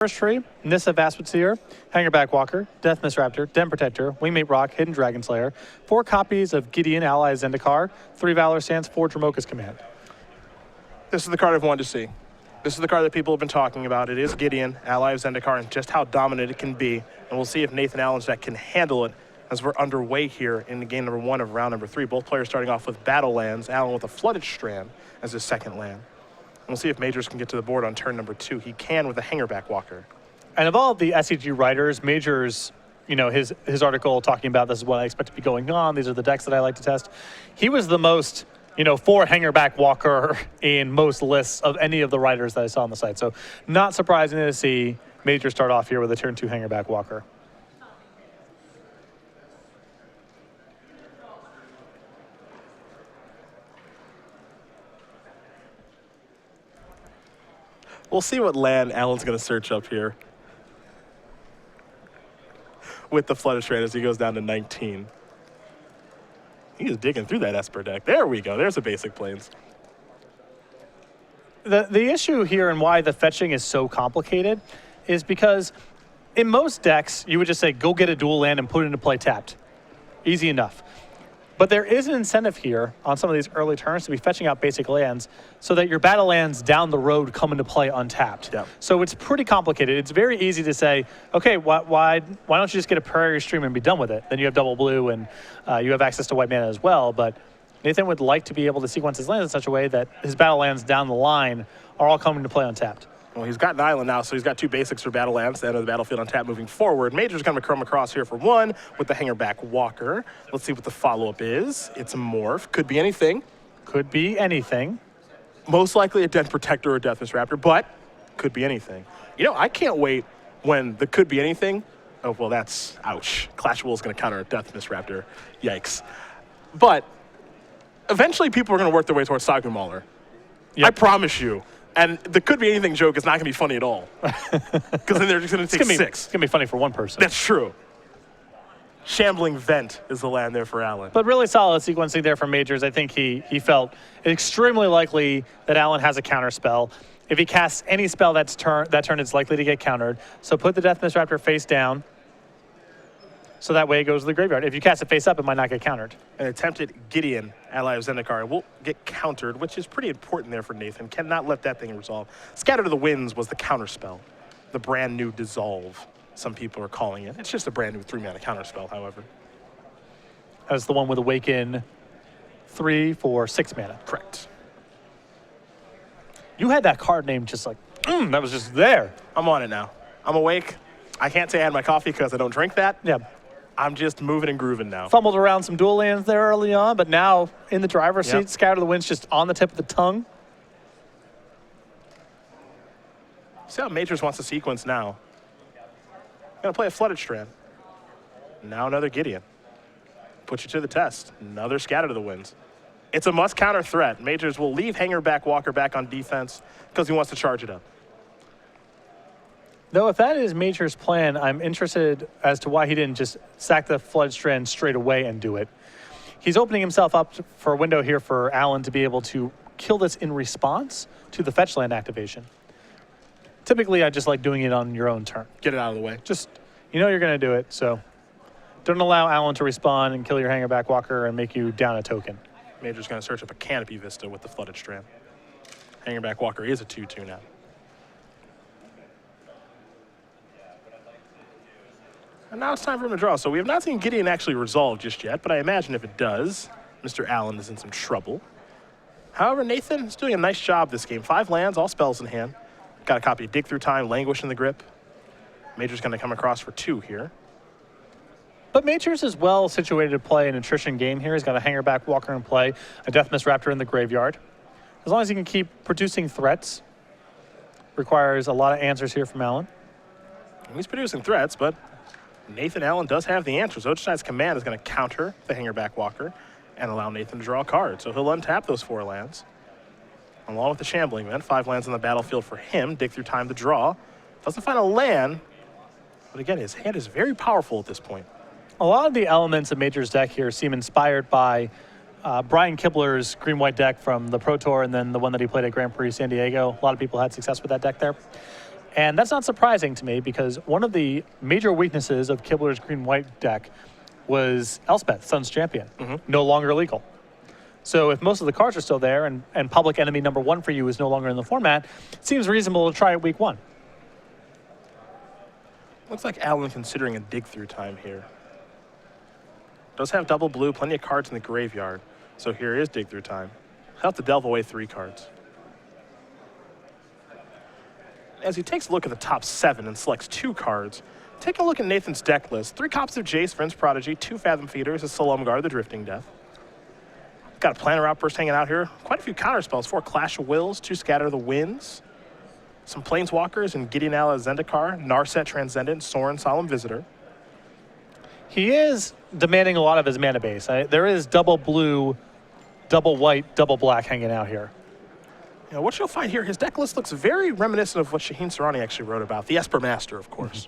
First tree, Nissa Vaspatseer, Hangerback Walker, Death Miss Raptor, Den Protector, Wingmate Rock, Hidden Dragon Slayer, 4 copies of Gideon, Ally Zendikar, 3 Valor Stance, 4 Dromoka's Command. This is the card I've wanted to see. This is the card that people have been talking about. It is Gideon, Ally of Zendikar, and just how dominant it can be. And we'll see if Nathan Allen's deck can handle it as we're underway here in the game number 1 of round number 3. Both players starting off with Battle Lands, Allen with a Flooded Strand as his second land. We'll see if Majors can get to the board on turn number 2. He can with a Hangerback Walker. And of all of the SCG writers, Majors, you know, his article talking about this is what I expect to be going on, these are the decks that I like to test. He was the most, you know, for Hangerback Walker in most lists of any of the writers that I saw on the site. So not surprising to see Majors start off here with a turn 2 Hangerback Walker. We'll see what land Allen's going to search up here with the Flooded Strand as he goes down to 19. He is digging through that Esper deck. There we go. There's the basic planes. The issue here and why the fetching is so complicated is because in most decks, you would just say, go get a dual land and put it into play tapped. Easy enough. But there is an incentive here on some of these early turns to be fetching out basic lands so that your battle lands down the road come into play untapped. Yep. So it's pretty complicated. It's very easy to say, okay, why don't you just get a Prairie Stream and be done with it? Then you have double blue and you have access to white mana as well. But Nathan would like to be able to sequence his lands in such a way that his battle lands down the line are all coming to play untapped. Well, he's got an island now, so he's got 2 basics for battle lands, the end of the battlefield on tap moving forward. Major's going to come across here for 1 with the Hangerback Walker. Let's see what the follow-up is. It's a morph. Could be anything. Could be anything. Most likely a Den Protector or Death Miss Raptor, but could be anything. You know, I can't wait when the could be anything. Oh, well, that's, ouch. Clash Will is going to counter a Death Miss Raptor. Yikes. But eventually people are going to work their way towards Saga Mauler. Yep. I promise you. And the could be anything joke is not going to be funny at all. Because then they're just going to take 6. It's going to be funny for one person. That's true. Shambling Vent is the land there for Allen. But really solid sequencing there from Majors. I think he felt extremely likely that Allen has a counter spell. If he casts any spell that turn, it's likely to get countered. So put the Death Miss Raptor face down. So that way it goes to the graveyard. If you cast it face up, it might not get countered. An attempted Gideon, Ally of Zendikar, will get countered, which is pretty important there for Nathan. Cannot let that thing resolve. Scatter to the Winds was the counter spell. The brand new Dissolve, some people are calling it. It's just a brand new 3-mana counter spell, however. That's the one with Awaken 3 for 6 mana. Correct. You had that card name just like, that was just there. I'm on it now. I'm awake. I can't say I had my coffee because I don't drink that. Yeah. I'm just moving and grooving now. Fumbled around some dual lands there early on, but now in the driver's seat, Scatter the Wind's just on the tip of the tongue. See how Majors wants to sequence now. Gonna play a Flooded Strand. Now another Gideon. Put you to the test. Another Scatter to the Winds. It's a must counter threat. Majors will leave Hangerback Walker back on defense because he wants to charge it up. Though if that is Major's plan, I'm interested as to why he didn't just sack the Flood Strand straight away and do it. He's opening himself up for a window here for Allen to be able to kill this in response to the fetch land activation. Typically, I just like doing it on your own turn. Get it out of the way. Just, you know you're going to do it, so don't allow Allen to respawn and kill your Hangerback Walker and make you down a token. Major's going to search up a Canopy Vista with the Flooded Strand. Hangerback Walker is a 2/2 now. And now it's time for him to draw. So we have not seen Gideon actually resolve just yet, but I imagine if it does, Mr. Allen is in some trouble. However, Nathan is doing a nice job this game. 5 lands, all spells in hand. Got a copy of Dig Through Time, Languish in the Grip. Major's going to come across for 2 here. But Majors is well situated to play an attrition game here. He's got a Hangerback Walker in play, a Death Miss Raptor in the graveyard. As long as he can keep producing threats, requires a lot of answers here from Allen. He's producing threats, but Nathan Allen does have the answers. Oceanide's Command is going to counter the Hangerback Walker and allow Nathan to draw a card. So he'll untap those 4 lands. Along with the Shambling Vent, 5 lands on the battlefield for him. Dig Through Time to draw. Doesn't find a land, but again, his hand is very powerful at this point. A lot of the elements of Major's deck here seem inspired by Brian Kibler's green-white deck from the Pro Tour and then the one that he played at Grand Prix San Diego. A lot of people had success with that deck there. And that's not surprising to me because one of the major weaknesses of Kibler's green-white deck was Elspeth, Sun's Champion, no longer legal. So if most of the cards are still there and public enemy number 1 for you is no longer in the format, it seems reasonable to try it week 1. Looks like Alan considering a dig through time here. Does have double blue, plenty of cards in the graveyard. So here is dig through time. He'll have to delve away 3 cards. As he takes a look at the top 7 and selects 2 cards, take a look at Nathan's deck list. 3 copies of Jace, Friend's Prodigy, 2 Fathom Feeders, a Solemgar, the Drifting Death. Got a Planner Outburst hanging out here. Quite a few counter spells. 4 Clash of Wills, 2 Scatter the Winds, some Planeswalkers and Gideon Ala Zendikar, Narset Transcendent, Sorin Solemn Visitor. He is demanding a lot of his mana base. There is double blue, double white, double black hanging out here. You know, what you'll find here, his deck list looks very reminiscent of what Shaheen Sarani actually wrote about, the Esper Master, of course.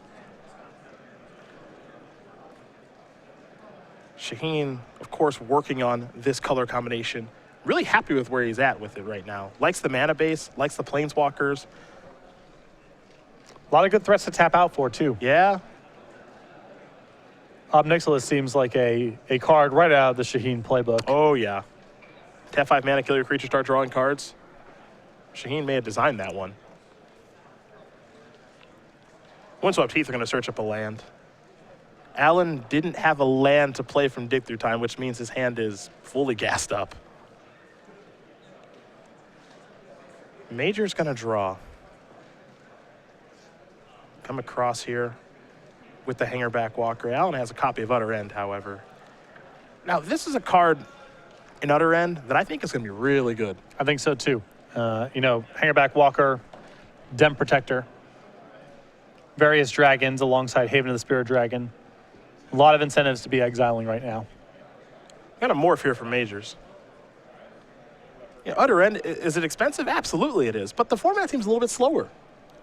Shaheen, of course, working on this color combination. Really happy with where he's at with it right now. Likes the mana base, likes the Planeswalkers. A lot of good threats to tap out for, too. Yeah. Obnixilis seems like a card right out of the Shaheen playbook. Oh, yeah. Tap 5 mana, kill your creature, start drawing cards. Shaheen may have designed that one. Windswept Heath are going to search up a land. Alan didn't have a land to play from dig through time, which means his hand is fully gassed up. Major's going to draw. Come across here with the Hangerback Walker. Alan has a copy of Utter End, however. Now, this is a card in Utter End that I think is going to be really good. I think so, too. Hangerback Walker, Dem Protector, various dragons alongside Haven of the Spirit Dragon. A lot of incentives to be exiling right now. Got a morph here from Majors. Yeah, Utter End, is it expensive? Absolutely it is, but the format seems a little bit slower.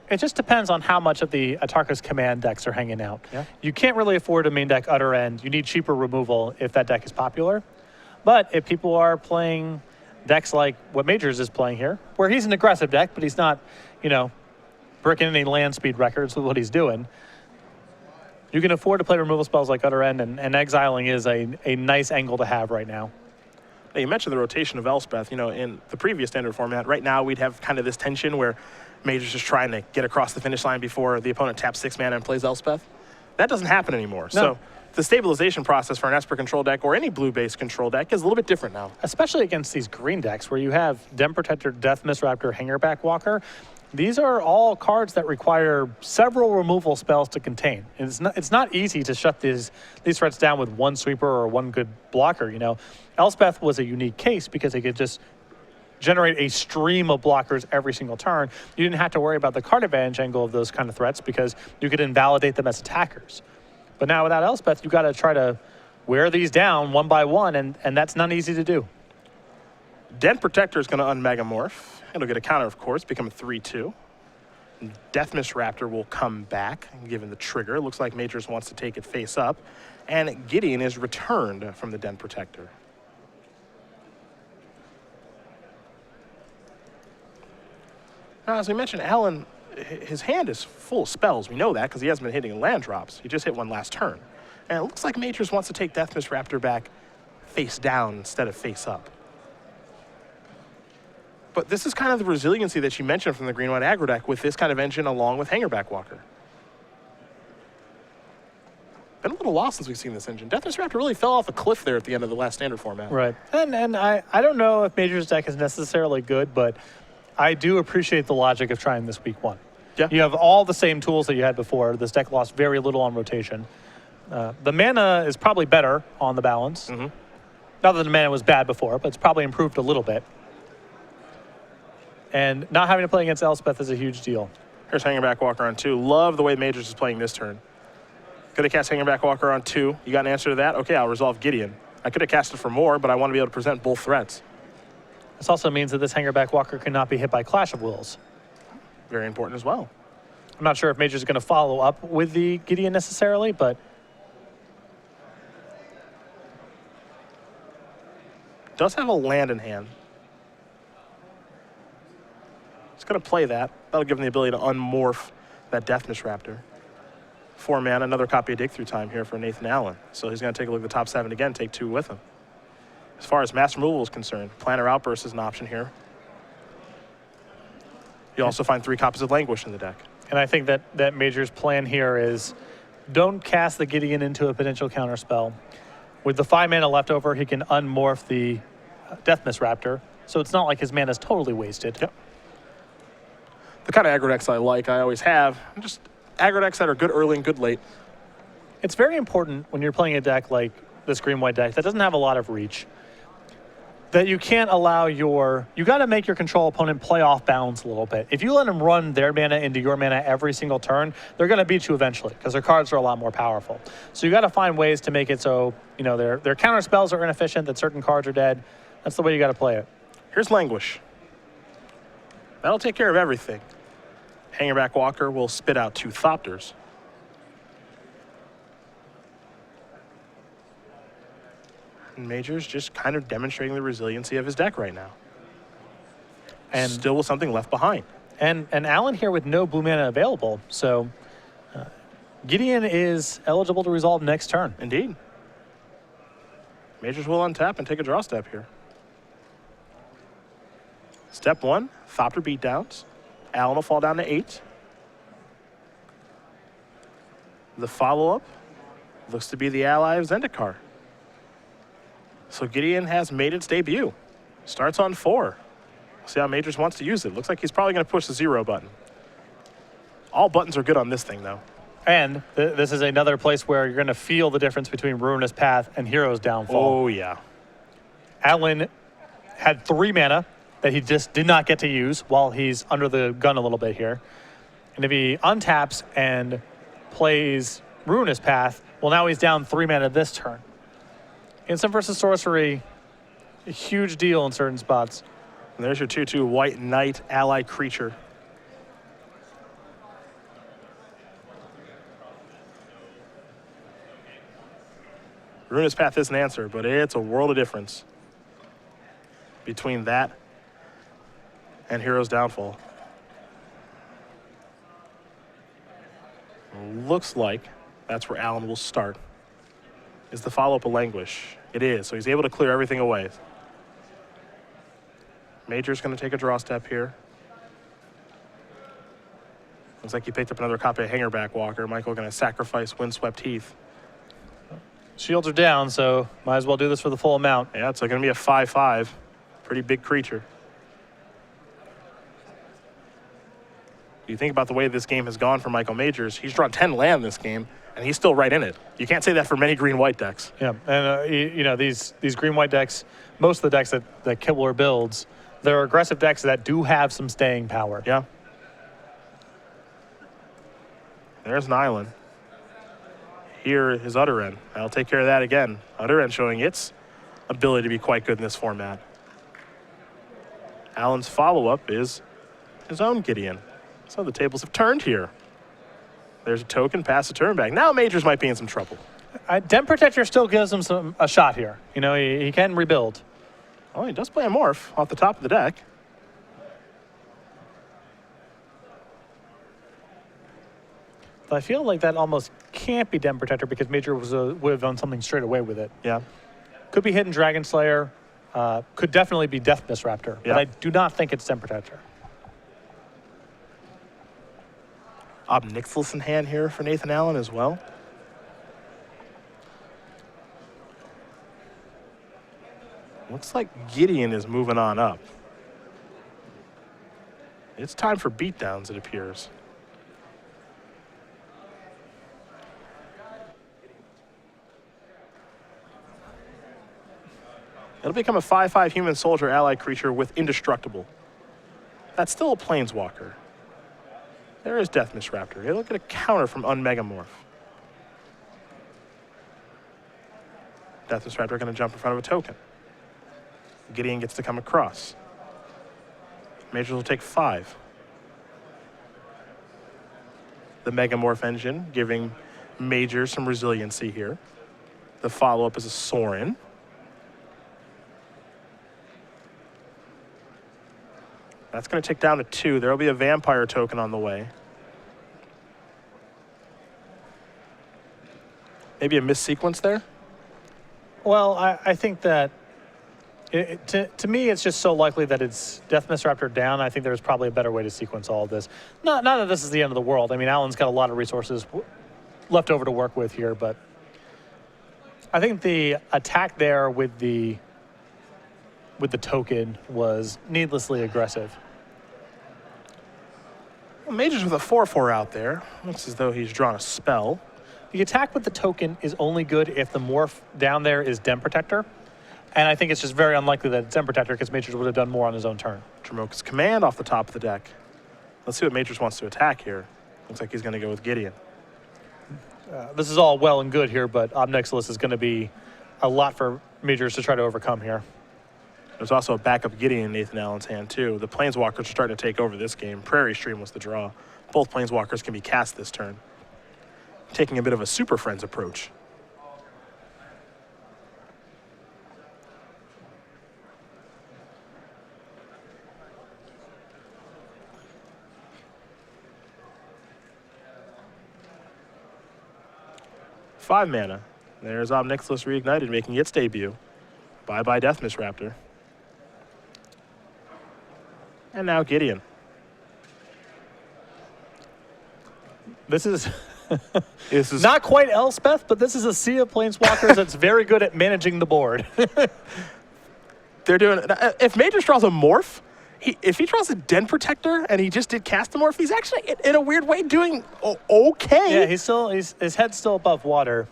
It just depends on how much of the Atarka's command decks are hanging out. Yeah. You can't really afford a main deck Utter End. You need cheaper removal if that deck is popular. But if people are playing decks like what Majors is playing here, where he's an aggressive deck, but he's not, breaking any land speed records with what he's doing, you can afford to play removal spells like Utter End, and exiling is a nice angle to have right now. Now, you mentioned the rotation of Elspeth. In the previous standard format, right now we'd have kind of this tension where Major's just trying to get across the finish line before the opponent taps 6 mana and plays Elspeth. That doesn't happen anymore. No. So the stabilization process for an Esper control deck or any blue-based control deck is a little bit different now. Especially against these green decks where you have Dem Protector, Death Misraptor, Hangerback Walker. These are all cards that require several removal spells to contain. It's not easy to shut these threats down with one sweeper or one good blocker. Elspeth was a unique case because it could just generate a stream of blockers every single turn. You didn't have to worry about the card advantage angle of those kind of threats because you could invalidate them as attackers. But now without Elspeth, you got to try to wear these down one by one, and that's not easy to do. Dent Protector is going to unmegamorph. It'll get a counter, of course, become a 3/2. Death Misraptor will come back, given the trigger. It looks like Majors wants to take it face up. And Gideon is returned from the Dent Protector. Now, as we mentioned, Alan, his hand is full of spells. We know that because he hasn't been hitting land drops. He just hit one last turn. And it looks like Majors wants to take Death Misraptor back face down instead of face up. But this is kind of the resiliency that you mentioned from the green-white aggro deck with this kind of engine along with Hangerback Walker. Been a little while since we've seen this engine. Death Misraptor really fell off a cliff there at the end of the last standard format. Right. And I don't know if Major's deck is necessarily good, but I do appreciate the logic of trying this week 1. Yeah. You have all the same tools that you had before. This deck lost very little on rotation. The mana is probably better on the balance. Not that the mana was bad before, but it's probably improved a little bit. And not having to play against Elspeth is a huge deal. Here's Hangerback Walker on 2. Love the way Majors is playing this turn. Could have cast Hangerback Walker on 2. You got an answer to that? Okay, I'll resolve Gideon. I could have cast it for more, but I want to be able to present both threats. This also means that this Hangerback Walker cannot be hit by Clash of Wills. Very important as well. I'm not sure if Major's going to follow up with the Gideon necessarily, but Does have a land in hand. It's going to play that. That'll give him the ability to unmorph that Deathness Raptor. 4 mana, another copy of Dig Through Time here for Nathan Allen. So he's going to take a look at the top 7 again, take 2 with him. As far as mass removal is concerned, Planner Outburst is an option here. You also find 3 copies of Languish in the deck. And I think that Major's plan here is don't cast the Gideon into a potential counterspell. With the 5 mana left over, he can unmorph the Deathness Raptor. So it's not like his mana is totally wasted. Yep. The kind of aggro decks I like, I always have, just aggro decks that are good early and good late. It's very important when you're playing a deck like this green-white deck that doesn't have a lot of reach, that you can't allow you got to make your control opponent play off balance a little bit. If you let them run their mana into your mana every single turn, they're going to beat you eventually because their cards are a lot more powerful. So you got to find ways to make it so, you know, their counter spells are inefficient, that certain cards are dead. That's the way you got to play it. Here's Languish. That'll take care of everything. Hangerback Walker will spit out 2 Thopters. And Major's just kind of demonstrating the resiliency of his deck right now. And still with something left behind. And Allen here with no blue mana available. So Gideon is eligible to resolve next turn. Indeed. Majors will untap and take a draw step here. Step 1, Thopter beatdowns. Allen will fall down to 8. The follow-up looks to be the ally of Zendikar. So Gideon has made its debut. Starts on 4. See how Majors wants to use it. Looks like he's probably going to push the 0 button. All buttons are good on this thing, though. And this is another place where you're going to feel the difference between Ruinous Path and Hero's Downfall. Oh, yeah. Allen had 3 mana that he just did not get to use while he's under the gun a little bit here. And if he untaps and plays Ruinous Path, well, now he's down 3 mana this turn. Instant versus sorcery, a huge deal in certain spots. And there's your 2/2 White Knight ally creature. Ruinous Path is an answer, but it's a world of difference between that and Hero's Downfall. Looks like that's where Allen will start. Is the follow-up a Languish? It is, so he's able to clear everything away. Major's going to take a draw step here. Looks like he picked up another copy of Hangerback Walker. Michael going to sacrifice Windswept Heath. Shields are down, so might as well do this for the full amount. Yeah, it's going to be a 5/5. Pretty big creature. You think about the way this game has gone for Michael Majors. He's drawn 10 land this game, and he's still right in it. You can't say that for many green-white decks. Yeah, and you know, these green-white decks, most of the decks that Kibler builds, they're aggressive decks that do have some staying power. Yeah. There's an island. Here is Utterin. I'll take care of that again. Utterin showing its ability to be quite good in this format. Allen's follow-up is his own Gideon. So the tables have turned here. There's a token, pass the turn back. Now Majors might be in some trouble. Den Protector still gives him a shot here. You know, he can rebuild. Oh, he does play a morph off the top of the deck. But I feel like that almost can't be Den Protector because Major would have done something straight away with it. Yeah. Could be Hidden Dragon Slayer. Could definitely be Deathness Raptor. Yeah. But I do not think it's Den Protector. Ob Nixilis in hand here for Nathan Allen as well. Looks like Gideon is moving on up. It's time for beatdowns, it appears. It'll become a 5/5 human soldier ally creature with indestructible. That's still a planeswalker. There is Deathness Raptor. It'll get a counter from Unmegamorph. Deathness Raptor going to jump in front of a token. Gideon gets to come across. Majors will take 5. The Megamorph engine giving Majors some resiliency here. The follow-up is a Sorin. That's going to tick down to 2. There will be a Vampire token on the way. Maybe a missed sequence there? Well, I think that to me, it's just so likely that it's Death Misraptor down. I think there's probably a better way to sequence all of this. Not that this is the end of the world. I mean, Alan's got a lot of resources left over to work with here, but I think the attack there with the token was needlessly aggressive. Well, Major's with a 4/4 out there. Looks as though he's drawn a spell. The attack with the token is only good if the morph down there is Den Protector. And I think it's just very unlikely that it's Den Protector because Majors would have done more on his own turn. Dromoka's command off the top of the deck. Let's see what Majors wants to attack here. Looks like he's going to go with Gideon. This is all well and good here, but Obnixilis is going to be a lot for Majors to try to overcome here. There's also a backup Gideon in Nathan Allen's hand, too. The Planeswalkers are starting to take over this game. Prairie Stream was the draw. Both Planeswalkers can be cast this turn. Taking a bit of a Super Friends approach. Five mana. There's Obnixilis Reignited making its debut. Bye-bye Death Misraptor. And now Gideon. This is This is not quite Elspeth, but this is a sea of Planeswalkers that's very good at managing the board. they're doing. If Majors draws a morph, if he draws a Den Protector and he just did cast a morph, he's actually in a weird way doing okay. Yeah, his head's still above water.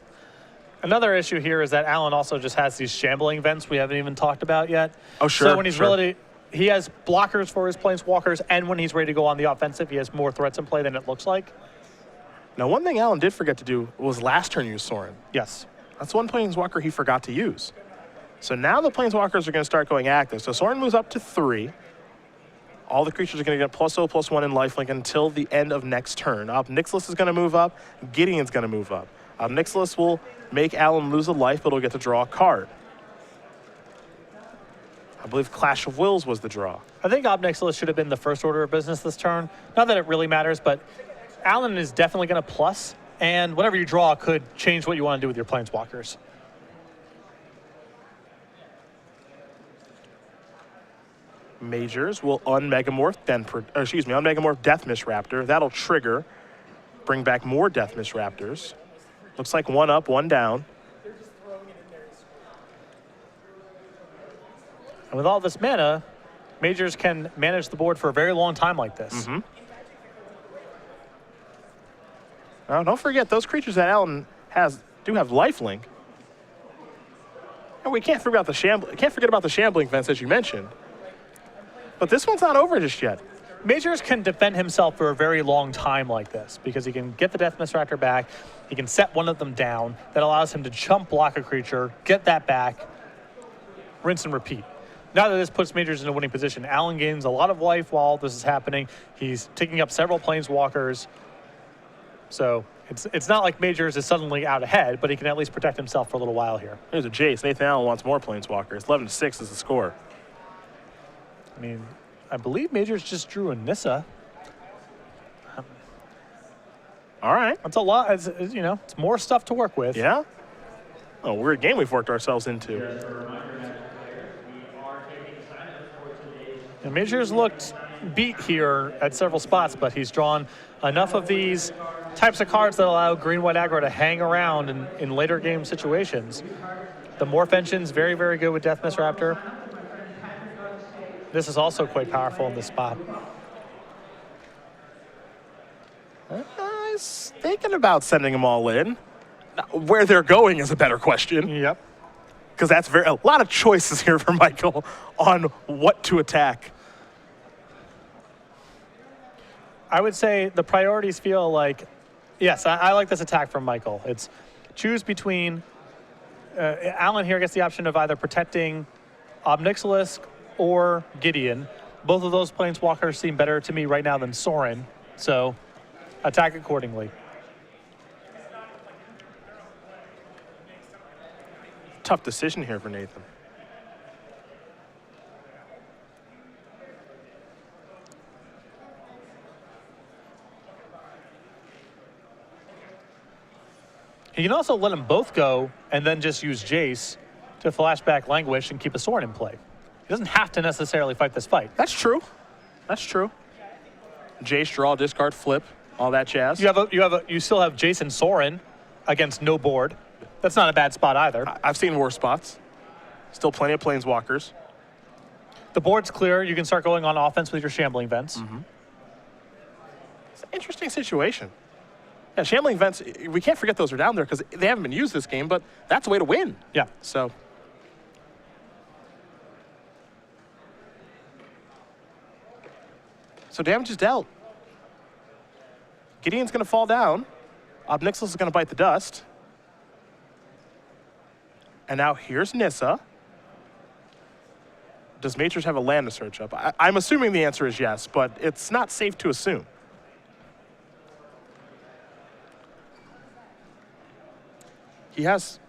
Another issue here is that Alan also just has these shambling vents we haven't even talked about yet. Oh, sure. So when he's he has blockers for his Planeswalkers, and when he's ready to go on the offensive, he has more threats in play than it looks like. Now, one thing Alan did forget to do was last turn use Sorin. Yes. That's one Planeswalker he forgot to use. So now the Planeswalkers are going to start going active. So Sorin moves up to 3. All the creatures are going to get +0/+1 in lifelink until the end of next turn. Obnixilis is going to move up. Gideon's going to move up. Obnixilis will make Alan lose a life, but he'll get to draw a card. I believe Clash of Wills was the draw. I think Obnixilis should have been the first order of business this turn. Not that it really matters, but Alan is definitely going to plus, and whatever you draw could change what you want to do with your Planeswalkers. Majors will unmegamorph Death Misraptor. That'll trigger, bring back more Death Misraptors. Looks like 1 up, 1 down. And with all this mana, Majors can manage the board for a very long time like this. Mm-hmm. Now, don't forget, those creatures that Alan do have lifelink. And we can't forget about the shambling fence, as you mentioned. But this one's not over just yet. Majors can defend himself for a very long time like this because he can get the Death Misraptor back, he can set one of them down, that allows him to chump block a creature, get that back, rinse and repeat. Now that this puts Majors in a winning position, Alan gains a lot of life while all this is happening. He's taking up several Planeswalkers. So it's not like Majors is suddenly out ahead, but he can at least protect himself for a little while here. Here's a Jace. Nathan Allen wants more Planeswalkers. 11-6 is the score. I mean, I believe Majors just drew a Nissa. All right. That's a lot. It's more stuff to work with. Yeah? Oh, weird game we've worked ourselves into. And Majors looked beat here at several spots, but he's drawn enough of these types of cards that allow green-white aggro to hang around in later game situations. The Morph Engine's very, very good with Death Misraptor. This is also quite powerful in this spot. He's thinking about sending them all in. Now, where they're going is a better question. Yep. Because that's a lot of choices here for Michael on what to attack. I would say the priorities feel like, yes, I like this attack from Michael. It's choose between, Alan here gets the option of either protecting Obnixilis or Gideon. Both of those Planeswalkers seem better to me right now than Sorin, so attack accordingly. Tough decision here for Nathan. He can also let them both go and then just use Jace to flashback Languish and keep a Sorin in play. He doesn't have to necessarily fight this fight. That's true. That's true. Jace, draw, discard, flip, all that jazz. You still have Jace and Sorin against no board. That's not a bad spot either. I've seen worse spots. Still plenty of Planeswalkers. The board's clear. You can start going on offense with your Shambling Vents. Mm-hmm. It's an interesting situation. Yeah, Shambling Vents, we can't forget those are down there because they haven't been used this game, but that's a way to win. Yeah. So damage is dealt. Gideon's going to fall down. Obnixil is going to bite the dust. And now here's Nissa. Does Matrix have a land to search up? I'm assuming the answer is yes, but it's not safe to assume. He has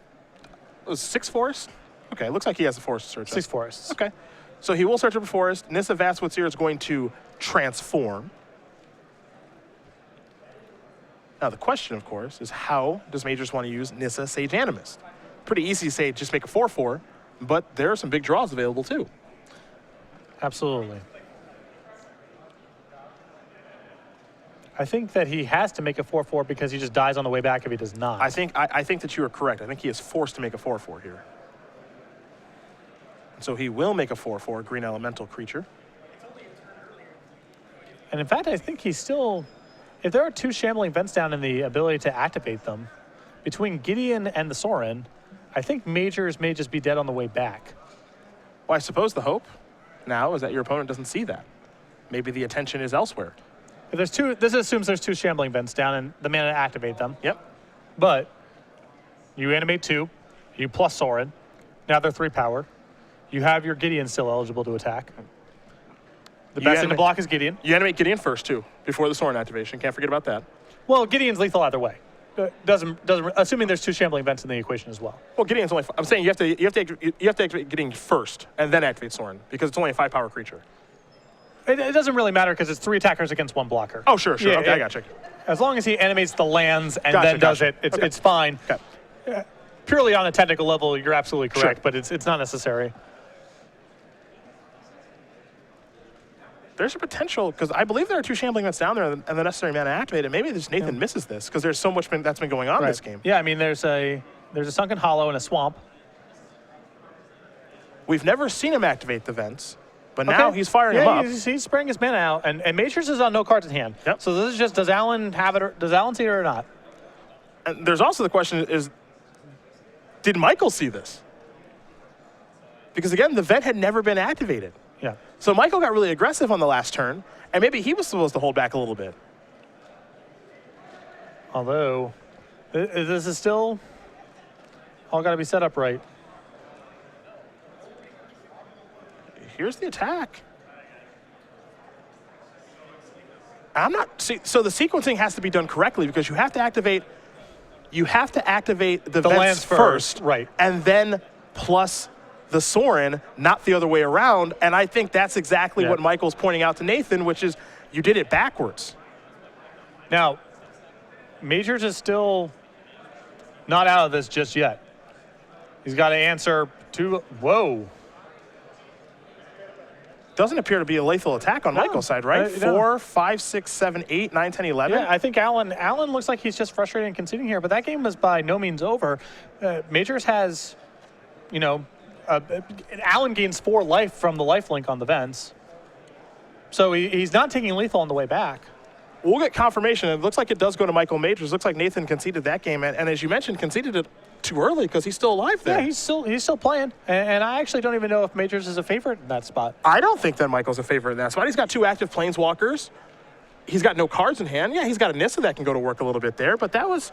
6 forests? Okay, looks like he has a forest to search up. 6 forests. Okay. So he will search up a forest. Nissa Vastwitz is going to transform. Now the question, of course, is how does Majors want to use Nissa Sage Animist? Pretty easy to say just make a 4/4, but there are some big draws available too. Absolutely. I think that he has to make a 4/4 because he just dies on the way back if he does not. I think that you are correct. I think he is forced to make a 4/4 here. So he will make a 4/4 green elemental creature. And in fact, I think he's still, if there are 2 Shambling Vents down in the ability to activate them, between Gideon and the Sorin, I think Majors may just be dead on the way back. Well, I suppose the hope now is that your opponent doesn't see that. Maybe the attention is elsewhere. If there's 2, this assumes there's 2 Shambling Vents down and the mana to activate them. Yep. But you animate 2, you plus Sorin, now they're 3 power. You have your Gideon still eligible to attack. The best thing to block is Gideon. You animate Gideon first too, before the Sorin activation. Can't forget about that. Well, Gideon's lethal either way. Doesn't assuming there's 2 Shambling Vents in the equation as well. Well, Gideon's only. I'm saying you have to activate Gideon first and then activate Sorin because it's only a 5-power creature. It doesn't really matter because it's 3 attackers against 1 blocker. Oh, sure. Yeah, Okay, I gotcha. As long as he animates the lands and then does it, it's fine. Okay. Purely on a technical level, you're absolutely correct, Sure. but it's not necessary. There's a potential, because I believe there are 2 Shambling Vents down there and the necessary mana activated. Maybe just Nathan misses this because there's so much that's been going on this game. Yeah, I mean, there's a Sunken Hollow and a Swamp. We've never seen him activate the vents, but now he's firing them up. He's spraying his mana out, and Matrix is on no cards in hand. Yep. So this is just, does Alan have it, or does Alan see it or not? And there's also the question is, did Michael see this? Because again, the vent had never been activated. Yeah. So Michael got really aggressive on the last turn, and maybe he was supposed to hold back a little bit. Although, this is still all got to be set up right. Here's the attack. So the sequencing has to be done correctly because you have to activate the vents lands first, right. And then plus the Sorin, not the other way around. And I think that's exactly what Michael's pointing out to Nathan, which is you did it backwards. Now, Majors is still not out of this just yet. He's got to answer to, whoa. Doesn't appear to be a lethal attack on Michael's side, right? 4, 5, 6, 7, 8, 9, 10, 11. Yeah, I think Alan looks like he's just frustrated and conceding here, but that game was by no means over. Majors has, Alan gains 4 life from the lifelink on the vents. So he's not taking lethal on the way back. We'll get confirmation. It looks like it does go to Michael Majors. Looks like Nathan conceded that game, and as you mentioned, conceded it too early because he's still alive there. Yeah, he's still playing, and I actually don't even know if Majors is a favorite in that spot. I don't think that Michael's a favorite in that spot. He's got 2 active Planeswalkers. He's got no cards in hand. Yeah, he's got a Nissa that can go to work a little bit there, but that was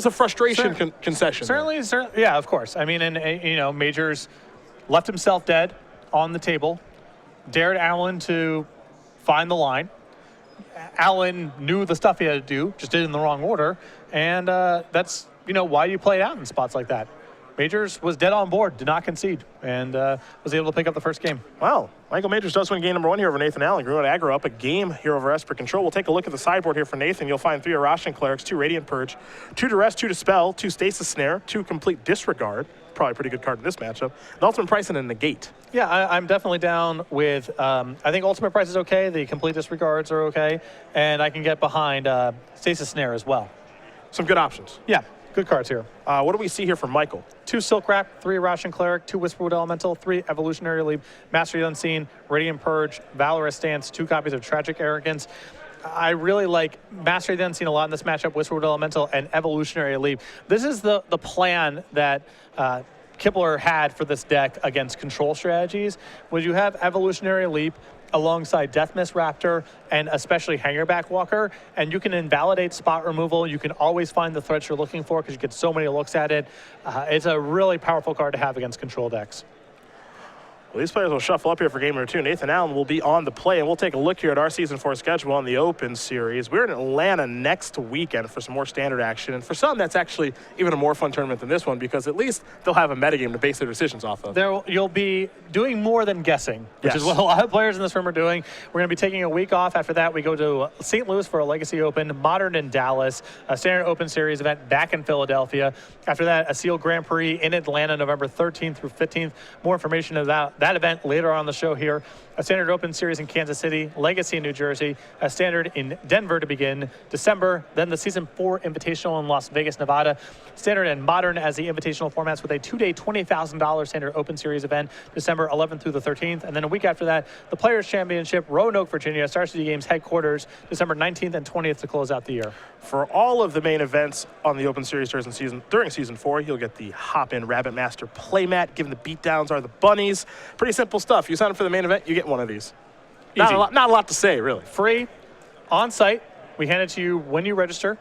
a frustration concession. Certainly, yeah, of course. I mean, and Majors left himself dead on the table, dared Alan to find the line. Alan knew the stuff he had to do, just did it in the wrong order, and that's why you play it out in spots like that. Majors was dead on board, did not concede, and was able to pick up the first game. Well, Michael Majors does win game number 1 here over Nathan Allen. Greenwood Aggro up a game here over Esper Control. We'll take a look at the sideboard here for Nathan. You'll find 3 Arashan Clerics, 2 Radiant Purge, 2 Duress, 2 Dispel, 2 Stasis Snare, 2 Complete Disregard. Probably a pretty good card in this matchup. An Ultimate Price and a Negate. Yeah, I'm definitely down with, I think Ultimate Price is okay, the Complete Disregards are okay, and I can get behind Stasis Snare as well. Some good options. Yeah, good cards here. What do we see here from Michael? 2 Silk Wrap, 3 Arashan Cleric, 2 Whisperwood Elemental, 3 Evolutionary Leap, Mastery Unseen, Radiant Purge, Valorous Stance, 2 copies of Tragic Arrogance. I really like Mastery the Unseen a lot in this matchup, Whisperwood Elemental, and Evolutionary Leap. This is the plan that Kibler had for this deck against control strategies. Would you have Evolutionary Leap alongside Deathmist Raptor and especially Hangerback Walker, and you can invalidate spot removal. You can always find the threats you're looking for because you get so many looks at it. It's a really powerful card to have against control decks. Well, these players will shuffle up here for game number 2. Nathan Allen will be on the play, and we'll take a look here at our Season 4 schedule on the Open Series. We're in Atlanta next weekend for some more standard action, and for some, that's actually even a more fun tournament than this one because at least they'll have a metagame to base their decisions off of. You'll be doing more than guessing, which is what a lot of players in this room are doing. We're going to be taking a week off. After that, we go to St. Louis for a Legacy Open, Modern in Dallas, a Standard Open Series event back in Philadelphia. After that, a Seal Grand Prix in Atlanta, November 13th through 15th. More information about that event later on the show here. A Standard Open Series in Kansas City, Legacy in New Jersey, a Standard in Denver to begin December, then the Season 4 Invitational in Las Vegas, Nevada. Standard and Modern as the invitational formats with a 2-day $20,000 Standard Open Series event, December 11th through the 13th. And then a week after that, the Players' Championship, Roanoke, Virginia, Star City Games headquarters, December 19th and 20th to close out the year. For all of the main events on the Open Series during Season 4, you'll get the Hop-In Rabbit Master playmat. Given the beatdowns are the bunnies. Pretty simple stuff. You sign up for the main event, you get one of these. Not a lot to say, really. Free, on site. We hand it to you when you register.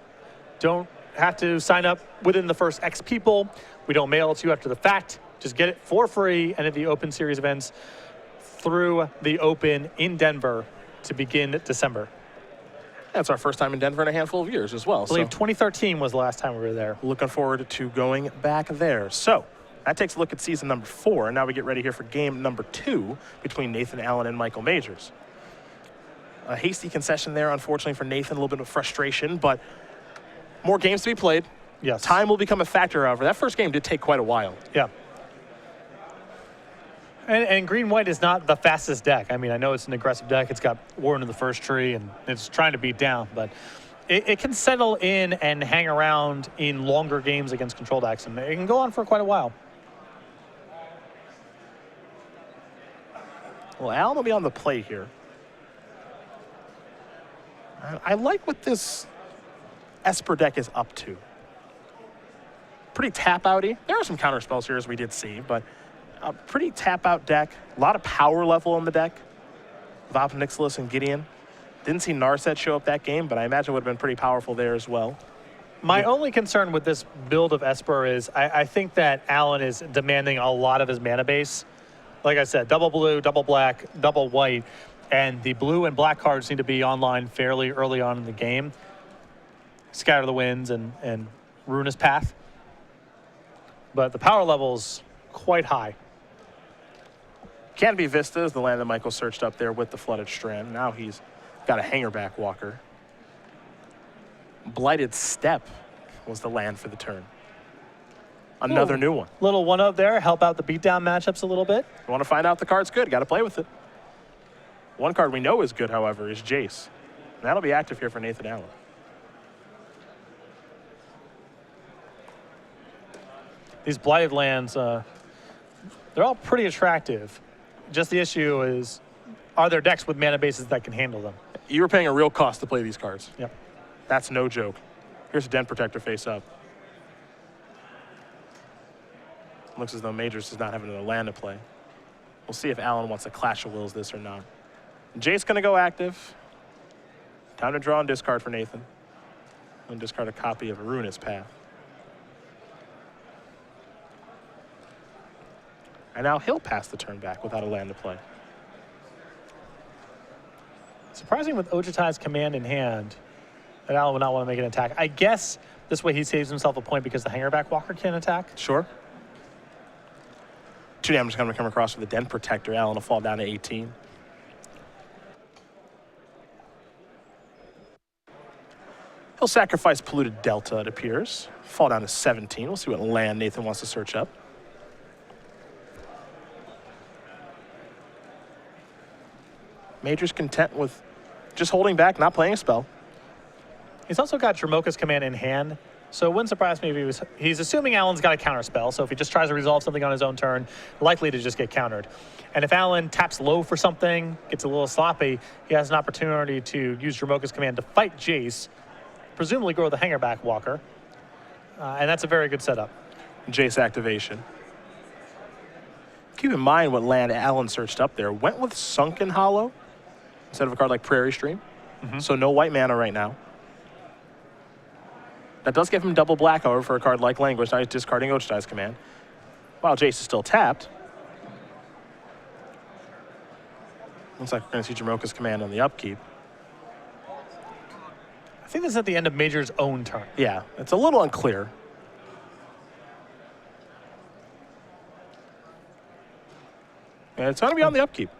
Don't have to sign up within the first X people. We don't mail it to you after the fact. Just get it for free and at the Open Series events through the Open in Denver to begin December. That's our first time in Denver in a handful of years as well. I believe 2013 was the last time we were there. Looking forward to going back there. So that takes a look at season number 4. And now we get ready here for game number 2 between Nathan Allen and Michael Majors. A hasty concession there, unfortunately, for Nathan. A little bit of frustration, but more games to be played. Yes. Time will become a factor, however. That first game did take quite a while. Yeah. And green-white is not the fastest deck. I mean, I know it's an aggressive deck. It's got Warden in the first tree, and it's trying to beat down. But it can settle in and hang around in longer games against control decks, and it can go on for quite a while. Well, Allen will be on the play here. I like what this Esper deck is up to. Pretty tap-outy. There are some counter spells here, as we did see, but a pretty tap-out deck. A lot of power level on the deck with Opnixilus and Gideon. Didn't see Narset show up that game, but I imagine it would have been pretty powerful there as well. My only concern with this build of Esper is I think that Allen is demanding a lot of his mana base. Like I said, double blue, double black, double white, and the blue and black cards need to be online fairly early on in the game. Scatter the Winds and Ruinous Path. But the power level's quite high. Canopy Vista is the land that Michael searched up there with the Flooded Strand. Now he's got a Hangerback Walker. Blighted Steppe was the land for the turn. Another new one. Little one up there, help out the beatdown matchups a little bit. You want to find out the card's good, got to play with it. One card we know is good, however, is Jace. And that'll be active here for Nathan Allen. These Blighted lands, they're all pretty attractive. Just the issue is, are there decks with mana bases that can handle them? You were paying a real cost to play these cards. Yep. That's no joke. Here's a Den Protector face up. Looks as though Majors does not have another land to play. We'll see if Allen wants to Clash of Wills this or not. Jace going to go active. Time to draw and discard for Nathan. And discard a copy of Ruinous Path. And now he'll pass the turn back without a land to play. Surprising with Ojutai's command in hand that Allen would not want to make an attack. I guess this way he saves himself a point because the Hangerback Walker can't attack. Sure. 2 damage going to come across with the Den Protector. Allen will fall down to 18. He'll sacrifice Polluted Delta, it appears. Fall down to 17. We'll see what land Nathan wants to search up. Major's content with just holding back, not playing a spell. He's also got Dromoka's Command in hand, so it wouldn't surprise me if he's assuming Allen's got a counter spell, so if he just tries to resolve something on his own turn, likely to just get countered. And if Allen taps low for something, gets a little sloppy, he has an opportunity to use Dromoka's Command to fight Jace, presumably grow the Hangerback Walker, and that's a very good setup. Jace activation. Keep in mind what land Allen searched up there. Went with Sunken Hollow instead of a card like Prairie Stream. So no white mana right now. That does give him double black, however, for a card like Language. Now he's discarding Ochidai's Command. While Jace is still tapped. Looks like we're going to see Dromoka's Command on the upkeep. I think this is at the end of Major's own turn. Yeah, it's a little unclear. And it's going to be on the upkeep.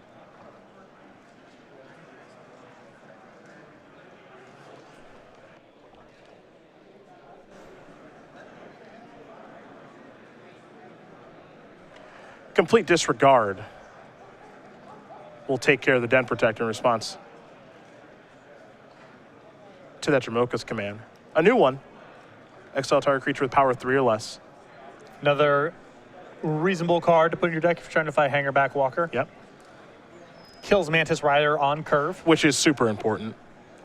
Complete Disregard will take care of the Den Protector in response to that Dromoka's Command. A new one. Exile target creature with power 3 or less. Another reasonable card to put in your deck if you're trying to fight Hangerback Walker. Yep. Kills Mantis Rider on curve. Which is super important.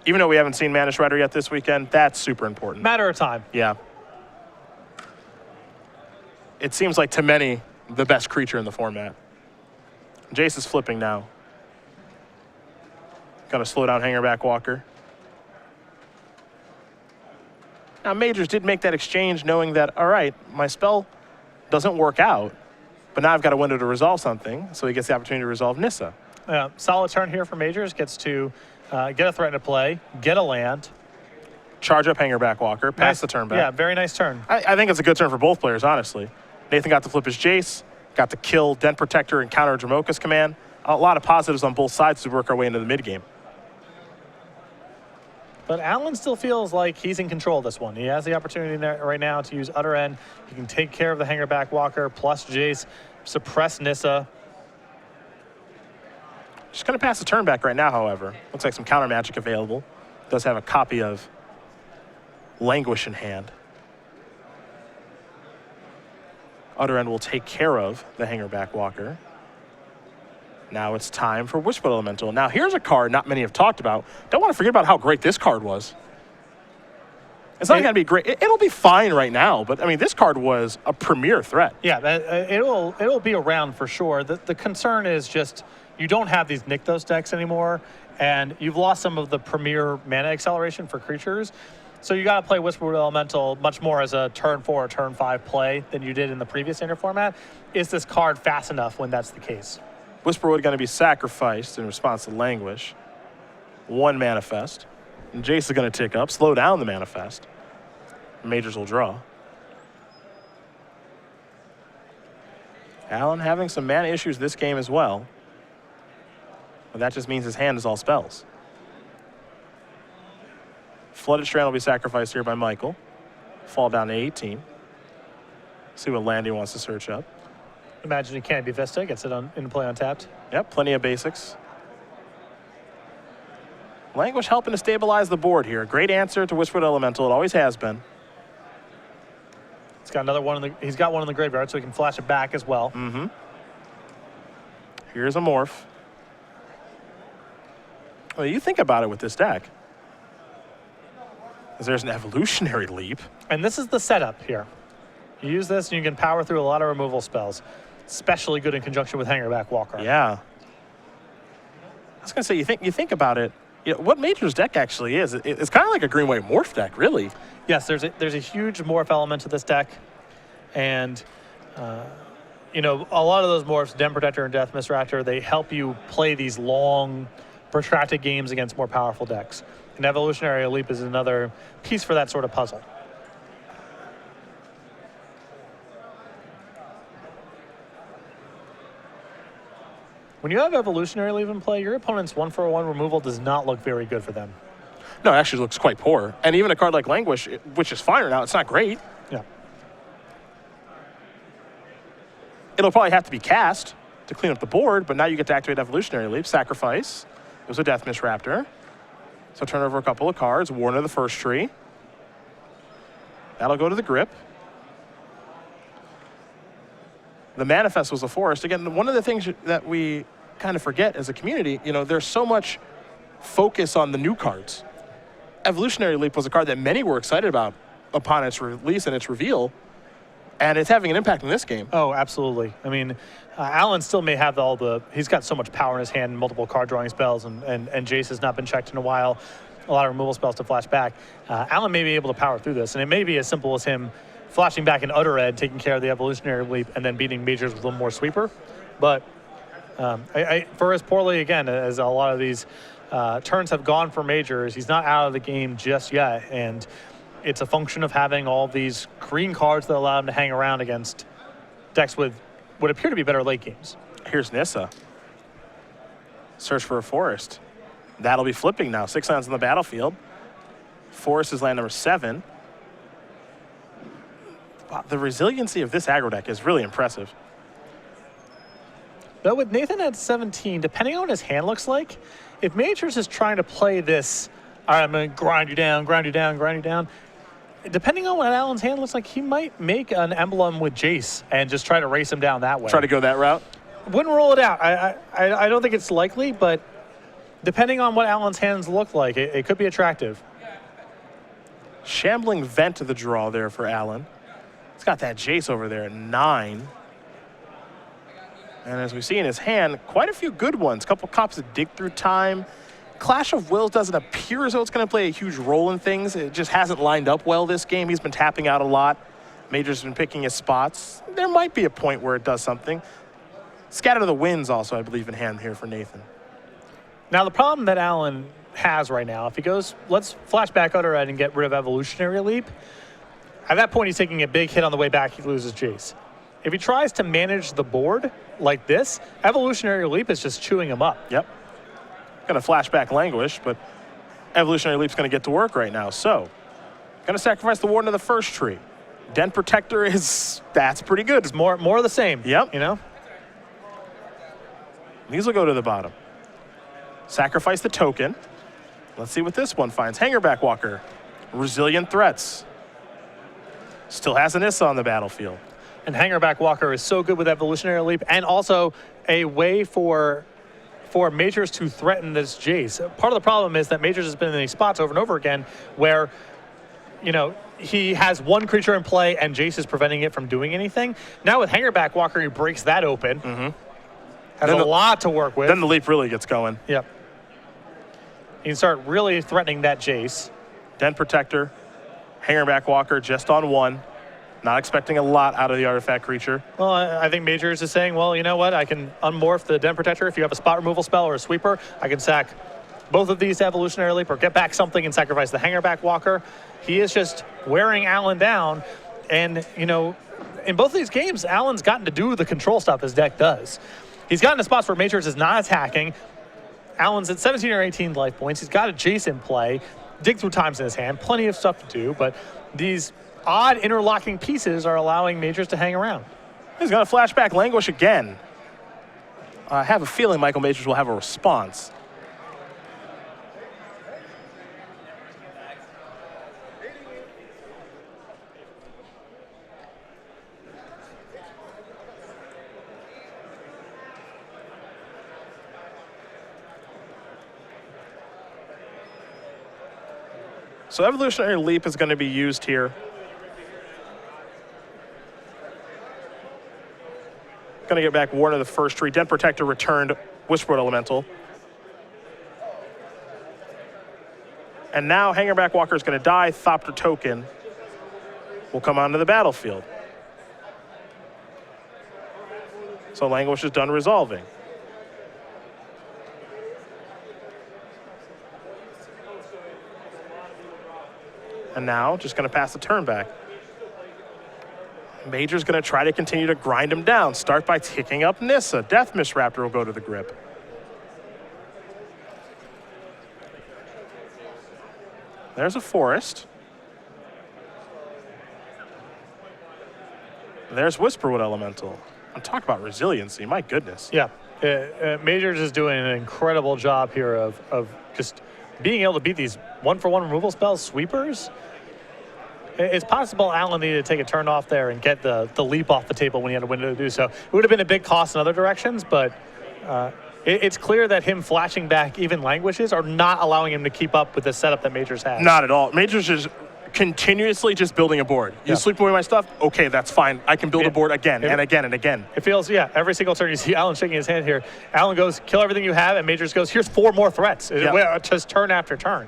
Even though we haven't seen Mantis Rider yet this weekend, that's super important. Matter of time. Yeah. It seems like to many the best creature in the format. Jace is flipping now. Got to slow down Hangerback Walker. Now, Majors did make that exchange knowing that, all right, my spell doesn't work out, but now I've got a window to resolve something, so he gets the opportunity to resolve Nissa. Solid turn here for Majors. Gets to get a threat into play, get a land. Charge up Hangerback Walker, pass the turn back. Yeah, very nice turn. I think it's a good turn for both players, honestly. Nathan got to flip his Jace, got to kill Den Protector and counter Dromoka's Command. A lot of positives on both sides to work our way into the mid-game. But Allen still feels like he's in control of this one. He has the opportunity right now to use Utter End. He can take care of the Hangerback Walker plus Jace, suppress Nissa. Just going to pass the turn back right now, however. Looks like some counter magic available. Does have a copy of Languish in hand. Utter End will take care of the Hangerback Walker. Now it's time for Wishbolt Elemental. Now here's a card not many have talked about. Don't want to forget about how great this card was. It's not going to be great. It'll be fine right now, but I mean, this card was a premier threat. Yeah, it'll be around for sure. The concern is just you don't have these Nykthos decks anymore, and you've lost some of the premier mana acceleration for creatures. So you got to play Whisperwood Elemental much more as a turn 4 or turn 5 play than you did in the previous standard format. Is this card fast enough when that's the case? Whisperwood going to be sacrificed in response to Languish. 1 Manifest. And Jace is going to tick up, slow down the Manifest. Majors will draw. Allen having some mana issues this game as well. But that just means his hand is all spells. Flooded Strand will be sacrificed here by Michael. Fall down to 18. See what land he wants to search up. Imagine he can't be Vista, gets it into play untapped. Yep, plenty of basics. Languish helping to stabilize the board here. Great answer to Whispered Elemental. It always has been. He's got another one he's got one in the graveyard, so he can flash it back as well. Here's a morph. Well, you think about it with this deck. There's an evolutionary leap. And this is the setup here. You use this and you can power through a lot of removal spells. Especially good in conjunction with Hangerback Walker. Yeah. I was going to say, you think about it, you know, what Major's deck actually is, it's kind of like a green-white morph deck, really. Yes, there's a huge morph element to this deck. And, you know, a lot of those morphs, Den Protector and Death Misraptor, they help you play these long, protracted games against more powerful decks. And Evolutionary Leap is another piece for that sort of puzzle. when you have Evolutionary Leap in play, your opponent's 1-for-1 removal does not look very good for them. No, it actually looks quite poor. And even a card like Languish, which is fine now, it's not great. Yeah. It'll probably have to be cast to clean up the board, but now you get to activate Evolutionary Leap, sacrifice. It was a Death Miss Raptor. So turn over a couple of cards, Warden of the First Tree. That'll go to the grip. The Manifest was a forest. Again, one of the things that we kind of forget as a community, there's so much focus on the new cards. Evolutionary Leap was a card that many were excited about upon its release and its reveal, and it's having an impact in this game. Oh, absolutely. I mean, Alan still may have he's got so much power in his hand, multiple card drawing spells, and Jace has not been checked in a while. A lot of removal spells to flash back. Alan may be able to power through this, and it may be as simple as him flashing back in Utter Ed, taking care of the Evolutionary Leap, and then beating Majors with a little more sweeper. But for as poorly, again, as a lot of these turns have gone for Majors, he's not out of the game just yet, and it's a function of having all these green cards that allow him to hang around against decks with what appear to be better late games. Here's Nissa. Search for a forest. That'll be flipping now. 6 lands on the battlefield. Forest is land number 7. Wow, the resiliency of this aggro deck is really impressive. But with Nathan at 17, depending on what his hand looks like, if Majors is trying to play this, all right, I'm going to grind you down, grind you down, grind you down, depending on what Alan's hand looks like, he might make an emblem with Jace and just try to race him down that way. Try to go that route? Wouldn't rule it out. I don't think it's likely, but depending on what Alan's hands look like, it could be attractive. Shambling Vent to the draw there for Alan. He's got that Jace over there at 9. And as we see in his hand, quite a few good ones. Couple cops of Dig Through Time. Clash of Wills doesn't appear as though it's going to play a huge role in things. It just hasn't lined up well this game. He's been tapping out a lot. Major's been picking his spots. There might be a point where it does something. Scatter the Winds also, I believe, in hand here for Nathan. Now, the problem that Alan has right now, if he goes, let's flash back Utter Ed and get rid of Evolutionary Leap, at that point, he's taking a big hit on the way back. He loses Jace. If he tries to manage the board like this, Evolutionary Leap is just chewing him up. Yep. Going to flash back Languish, but Evolutionary Leap's going to get to work right now. So, going to sacrifice the Warden of the First Tree. Den Protector that's pretty good. It's more of the same. Yep. You know? These will go to the bottom. Sacrifice the token. Let's see what this one finds. Hangerback Walker. Resilient Threats. Still has an Issa on the battlefield. And Hangerback Walker is so good with Evolutionary Leap, and also a way for Majors to threaten this Jace. Part of the problem is that Majors has been in these spots over and over again where, he has one creature in play and Jace is preventing it from doing anything. Now with Hangerback Walker, he breaks that open. Mm-hmm. Has a lot to work with. Then the Leap really gets going. Yep. You can start really threatening that Jace. Den Protector, Hangerback Walker just on 1. Not expecting a lot out of the artifact creature. Well, I think Majors is saying, well, you know what? I can unmorph the Den Protector. If you have a spot removal spell or a sweeper, I can sack both of these to Evolutionary Leap or get back something and sacrifice the Hangerback Walker. He is just wearing Alan down. And, in both of these games, Alan's gotten to do the control stuff his deck does. He's gotten to spots where Majors is not attacking. Alan's at 17 or 18 life points. He's got a Jace in play. Dig Through Time's in his hand. Plenty of stuff to do, but these odd interlocking pieces are allowing Majors to hang around. He's going to flashback Languish again. I have a feeling Michael Majors will have a response. So Evolutionary Leap is going to be used here. Going to get back Warden of the First Tree. Den Protector returned Whisperwood Elemental. And now Hangerback Walker is going to die. Thopter Token will come onto the battlefield. So Languish is done resolving. And now just going to pass the turn back. Major's going to try to continue to grind him down. Start by ticking up Nissa. Death Miss Raptor will go to the grip. There's a Forest. There's Whisperwood Elemental. I'm talking about resiliency. My goodness. Yeah. Majors is doing an incredible job here of just being able to beat these one-for-one removal spells, sweepers. It's possible Allen needed to take a turn off there and get the leap off the table when he had a window to do so. It would have been a big cost in other directions, but it's clear that him flashing back even languishes are not allowing him to keep up with the setup that Majors has. Not at all. Majors is continuously just building a board. You sweep away my stuff? Okay, that's fine. I can build a board again and again and again. It feels, every single turn you see Allen shaking his hand here. Allen goes, kill everything you have, and Majors goes, here's 4 more threats. Just turn after turn.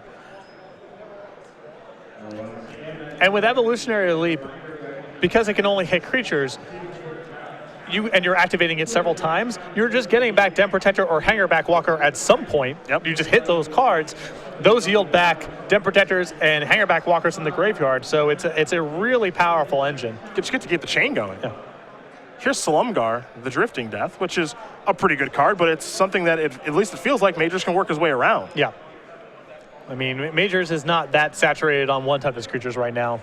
And with Evolutionary Leap, because it can only hit creatures, you're activating it several times, you're just getting back Den Protector or Hangerback Walker at some point. You just hit those cards. Those yield back Den Protectors and Hangerback Walkers in the graveyard. So it's a really powerful engine. Just get to keep the chain going. Here's Salumgar, the Drifting Death, which is a pretty good card, but it's something that at least it feels like Majors can work his way around. Yeah. I mean, Majors is not that saturated on one-toughness creatures right now.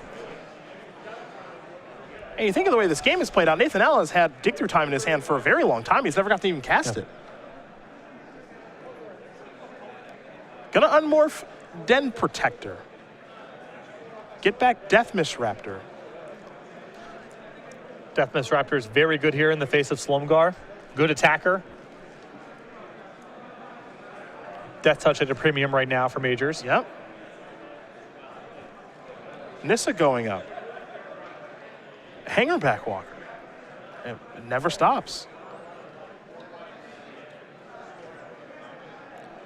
And you think of the way this game is played out, Nathan Allen has had Dig Through Time in his hand for a very long time. He's never got to even cast it. Gonna unmorph Den Protector. Get back Death Miss Raptor. Death Miss Raptor is very good here in the face of Slumgar. Good attacker. Death Touch at a premium right now for Majors. Yep. Nissa going up. Hangerback Walker. It never stops.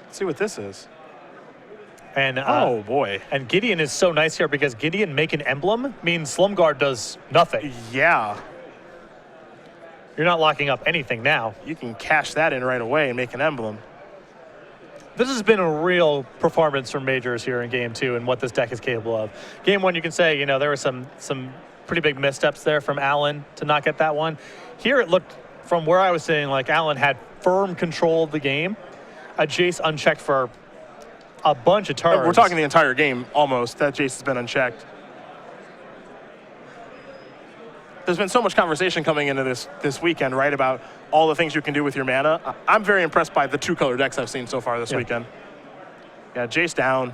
Let's see what this is. And oh boy. And Gideon is so nice here because Gideon make an emblem means Slumguard does nothing. Yeah. You're not locking up anything now. You can cash that in right away and make an emblem. This has been a real performance from Majors here in Game 2 and what this deck is capable of. Game 1, you can say, there were some pretty big missteps there from Allen to not get that one. Here it looked, from where I was sitting, like Allen had firm control of the game. A Jace unchecked for a bunch of turns. We're talking the entire game, almost, that Jace has been unchecked. There's been so much conversation coming into this weekend, right, about all the things you can do with your mana. I'm very impressed by the 2-color decks I've seen so far this weekend. Yeah, Jace down.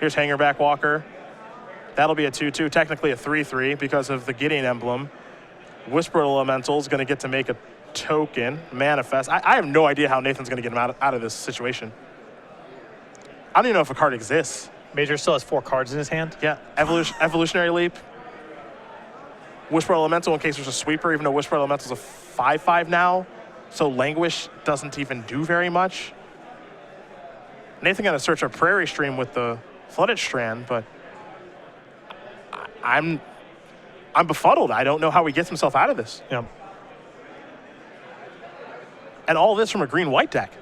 Here's Hangerback Walker. That'll be a 2-2, technically a 3-3 because of the Gideon emblem. Whisper Elemental is going to get to make a token, manifest. I have no idea how Nathan's going to get him out of this situation. I don't even know if a card exists. Major still has 4 cards in his hand. Yeah, Evolutionary Leap. Whisper Elemental in case there's a sweeper, even though Whisper Elemental is a 5/5 now. So Languish doesn't even do very much. Nathan got to search a Prairie Stream with the Flooded Strand, but I'm befuddled. I don't know how he gets himself out of this. Yeah. And all this from a green-white deck.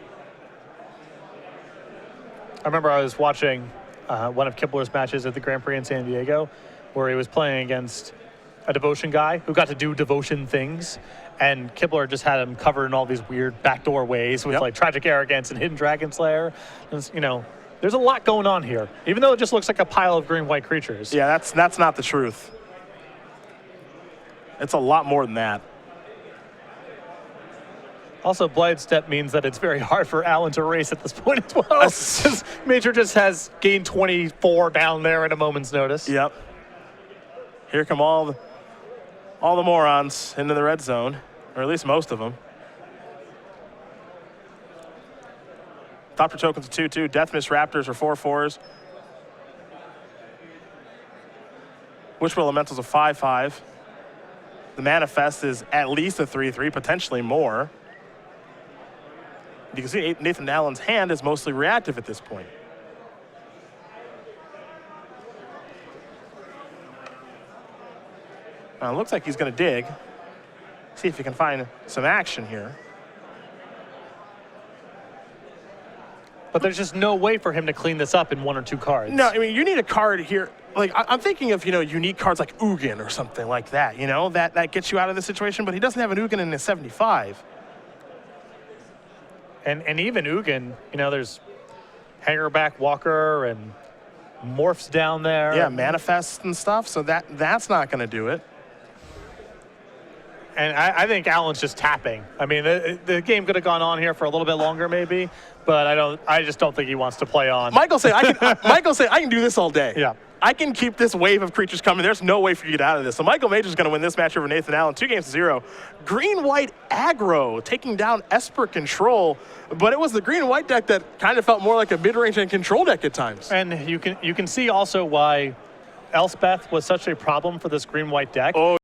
I remember I was watching one of Kibler's matches at the Grand Prix in San Diego, where he was playing against a Devotion guy who got to do Devotion things, and Kibler just had him covered in all these weird backdoor ways with like Tragic Arrogance and Hidden Dragon Slayer. And, there's a lot going on here, even though it just looks like a pile of green-white creatures. Yeah, that's not the truth. It's a lot more than that. Also, Blighted Step means that it's very hard for Allen to race at this point as well. Major just has gained 24 down there at a moment's notice. Yep. Here come all the morons into the red zone, or at least most of them. Doctor Token's a 2-2. Death Miss Raptors are 4/4s. Whisper Elemental's a 5/5. The Manifest is at least a 3/3, potentially more. You can see Nathan Allen's hand is mostly reactive at this point. Now it looks like he's going to dig. See if he can find some action here. But there's just no way for him to clean this up in 1 or 2 cards. No, I mean, you need a card here. Like, I'm thinking of, unique cards like Ugin or something like that, that gets you out of the situation, but he doesn't have an Ugin in his 75. And even Ugin, there's Hangerback Walker and Morphs down there. Yeah, Manifests and stuff, so that's not going to do it. And I think Allen's just tapping. I mean, the game could have gone on here for a little bit longer, maybe, but I just don't think he wants to play on. Michael say I can do this all day. Yeah. I can keep this wave of creatures coming. There's no way for you to get out of this. So Michael Major's going to win this match over Nathan Allen, 2-0. Green-white aggro taking down Esper Control, but it was the green-white deck that kind of felt more like a mid-range and control deck at times. And you can see also why Elspeth was such a problem for this green-white deck. Oh.